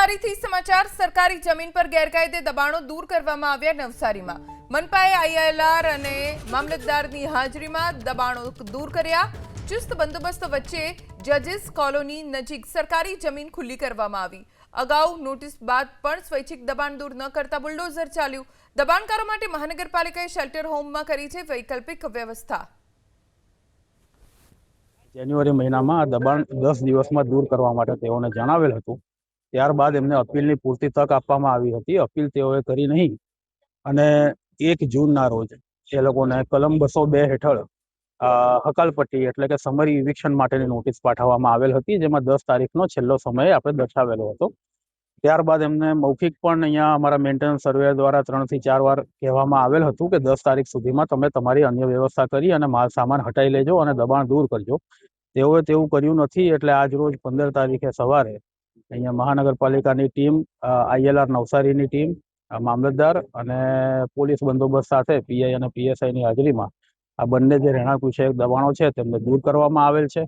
નવસારીથી સમાચાર સરકારી જમીન પર ગેરકાયદે દબાણો દૂર કરવામાં આવ્યા નવસારીમાં મનપાએ આઈએલઆર અને મામલતદારની હાજરીમાં દબાણો દૂર કર્યા ચુસ્ત બંદોબસ્ત વચ્ચે જજીસ કોલોની નજીક સરકારી જમીન ખુલ્લી કરવામાં આવી અગાઉ નોટિસ બાદ પણ સ્વૈચ્છિક દબાણ દૂર ન કરતા બુલડોઝર ચાલ્યું દબાણકારો માટે મહાનગરપાલિકાએ શેલ્ટર હોમમાં કરી છે વૈકલ્પિક વ્યવસ્થા જાન્યુઆરી મહિનામાં આ દબાણ 10 દિવસમાં દૂર કરવા માટે તેઓને જણાવેલ હતું ત્યારબાદ એમને અપીલની પૂરતી તક આપવામાં આવી હતી અપીલ તેઓએ કરી નહીં અને 1 જૂનના રોજ એ લોકોને કલમ 202 હેઠળ હકાલપટ્ટી એટલે કે સમરી ઇવિક્શન માટેની નોટિસ પાઠવવામાં આવેલ હતી જેમાં 10 તારીખનો છેલ્લો સમય આપણે દર્શાવેલો હતો ત્યારબાદ એમને મૌખિક પણ અહીંયા અમારા મેન્ટેનન્સ સર્વેયર દ્વારા 3 થી 4 વાર કહેવામાં આવેલ હતું કે 10 તારીખ સુધીમાં તમે તમારી અન્ય વ્યવસ્થા કરી અને માલ સામાન હટાવી લેજો અને દબાણ દૂર કરજો તેઓએ તેવું કર્યું નથી એટલે આજ રોજ 15 તારીખે સવારે અહીંયા મહાનગરપાલિકાની ટીમ આઈએલઆર નવસારીની ટીમ મામલતદાર અને પોલીસ બંદોબસ્ત સાથે પીઆઈ અને પીએસઆઈની હાજરીમાં આ બંને જે રહેણાંક વિષયક દબાણો છે તેમને દૂર કરવામાં આવેલ છે